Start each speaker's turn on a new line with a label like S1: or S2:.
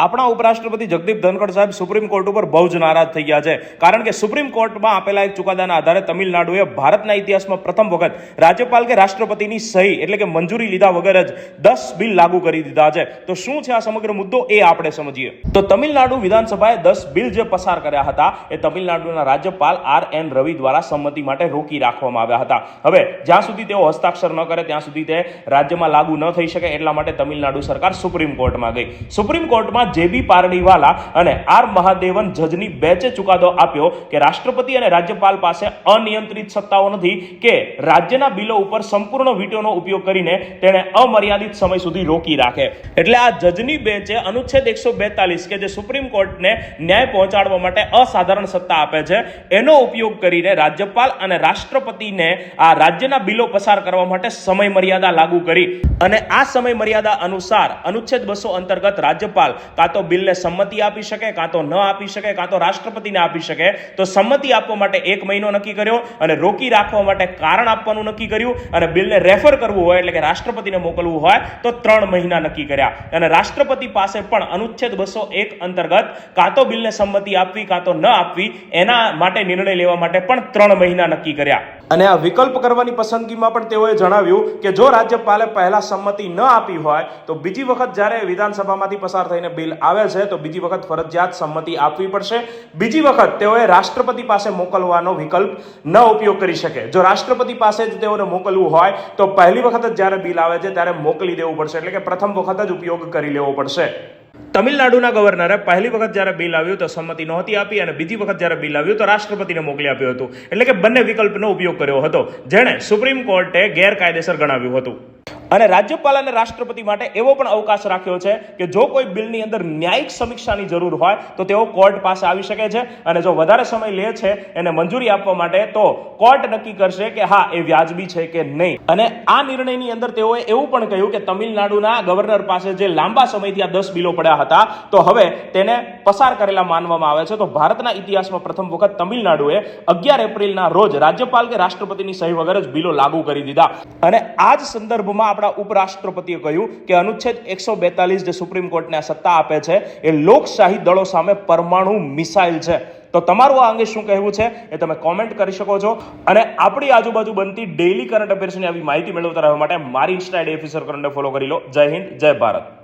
S1: આપણા ઉપરાષ્ટ્રપતિ જગદીપ ધનખડ સાહેબ સુપ્રીમ કોર્ટ ઉપર બહુ જ નારાજ થઈ ગયા છે, કારણ કે સુપ્રીમ કોર્ટમાં આપેલા એક ચુકાદાના આધારે તમિલનાડુએ ભારતના ઇતિહાસમાં પ્રથમ વખત રાજ્યપાલ કે રાષ્ટ્રપતિની સહી એટલે કે મંજૂરી લીધા વગર જ 10 બિલ લાગુ કરી દીધા છે. તો શું છે આ સમગ્ર મુદ્દો એ આપણે સમજીએ. તો તમિલનાડુ વિધાનસભાએ 10 બિલ જે પસાર કર્યા હતા એ તમિલનાડુના રાજ્યપાલ RN રવિ દ્વારા સંમતિ માટે રોકી રાખવામાં આવ્યા હતા. હવે જ્યાં સુધી તેઓ હસ્તાક્ષર ન કરે ત્યાં સુધી તે રાજ્યમાં લાગુ ન થઈ શકે, એટલા માટે તમિલનાડુ સરકાર સુપ્રીમ કોર્ટમાં ગઈ. સુપ્રીમ કોર્ટમાં JB પારડીવાલા અને R મહાદેવન જજની બેચે ચુકાદો આપ્યો કે રાષ્ટ્રપતિ અને રાજ્યપાલ પાસે અનિયંત્રિત સત્તાઓ નથી કે રાજ્યના બિલો ઉપર સંપૂર્ણ વીટોનો ઉપયોગ કરીને તેને અમર્યાદિત સમય સુધી રોકી રાખે. એટલે આ જજની બેચે અનુચ્છેદ 142 કે જે સુપ્રીમ કોર્ટને ન્યાય પહોંચાડવા માટે અસાધારણ સત્તા આપે છે એનો ઉપયોગ કરીને રાજ્યપાલ અને રાષ્ટ્રપતિને આ રાજ્યના બિલો પસાર કરવા માટે સમય મર્યાદા લાગુ કરી અને આ સમય મર્યાદા અનુસાર અનુચ્છેદ 200 અંતર્ગત રાજ્યપાલ કાં તો બિલને સંમતિ આપી શકે, કાં તો ન આપી શકે, કાં તો રાષ્ટ્રપતિને આપી શકે. તો સંમતિ આપવા માટે 1 મહિનો નક્કી કર્યો અને રોકી રાખવા માટે કારણ આપવાનું નક્કી કર્યું, અને બિલને રેફર કરવું હોય એટલે કે રાષ્ટ્રપતિને મોકલવું હોય તો 3 મહિના નક્કી કર્યા. અને રાષ્ટ્રપતિ પાસે પણ અનુચ્છેદ 201 અંતર્ગત કાં તો બિલને સંમતિ આપવી કાં તો ન આપવી એના માટે નિર્ણય લેવા માટે પણ 3 મહિના નક્કી કર્યા. અને આ વિકલ્પ કરવાની પસંદગીમાં પણ તેઓએ જણાવ્યું કે જો રાજ્યપાલે પહેલા સંમતિ ન આપી હોય તો બીજી વખત જ્યારે વિધાનસભામાંથી પસાર થઈને બિલ આવે છે તો બીજી વખત ફરજિયાત સંમતિ આપવી પડશે. બીજી વખત તેઓએ રાષ્ટ્રપતિ પાસે મોકલવાનો વિકલ્પ ન ઉપયોગ કરી શકે. જો રાષ્ટ્રપતિ પાસે જ તેઓને મોકલવું હોય તો પહેલી વખત જ જ્યારે બિલ આવે છે ત્યારે મોકલી દેવું પડશે, એટલે કે પ્રથમ વખત જ ઉપયોગ કરી લેવો પડશે. તમિલનાડુના ગવર્નરે પહેલી વખત જ્યારે બિલ આવ્યું તો સંમતિ નહોતી આપી અને બીજી વખત જ્યારે બિલ આવ્યું તો રાષ્ટ્રપતિને મોકલી આપ્યું હતું. એટલે કે બંને વિકલ્પનો ઉપયોગ કર્યો હતો, જેને સુપ્રીમ કોર્ટે ગેરકાયદેસર ગણાવ્યું હતું. અને રાજ્યપાલ અને રાષ્ટ્રપતિ માટે એવો પણ અવકાશ રાખ્યો છે કે જો કોઈ બિલની અંદર ન્યાયિક સમીક્ષાની જરૂર હોય તો તેઓ કોર્ટ પાસે આવી શકે છે, અને જો વધારે સમય લે છે એને મંજૂરી આપવા માટે તો કોર્ટ નક્કી કરશે કે હા એ વ્યાજબી છે કે નહીં. અને આ નિર્ણયની અંદર તેઓએ એવું પણ કહ્યું કે તમિલનાડુના ગવર્નર પાસે જે લાંબા સમયથી આ 10 બિલો પડ્યા હતા તો હવે તેને પસાર કરેલા માનવામાં આવે છે. તો ભારતના ઇતિહાસમાં પ્રથમ વખત તમિલનાડુએ 11 એપ્રિલના રોજ રાજ્યપાલ કે રાષ્ટ્રપતિની સહી વગર જ બિલો લાગુ કરી દીધા. અને આ જ સંદર્ભમાં આપણા ઉપરાષ્ટ્રપતિએ કહ્યું કે અનુચ્છેદ 142 જે સુપ્રીમ કોર્ટને આ સત્તા આપે છે એ લોકશાહી દળો સામે પરમાણુ મિસાઇલ છે. તો તમારું આ અંગે શું કહેવું છે એ તમે કોમેન્ટ કરી શકો છો. અને આપણી આજુબાજુ બનતી ડેઇલી કરંટ અફેર્સની આવી માહિતી મેળવતા રહેવા માટે મારી ઇન્સ્ટા આઈડી ઓફિસર કરંટને ફોલો કરી લો. જય હિન્દ, જય ભારત.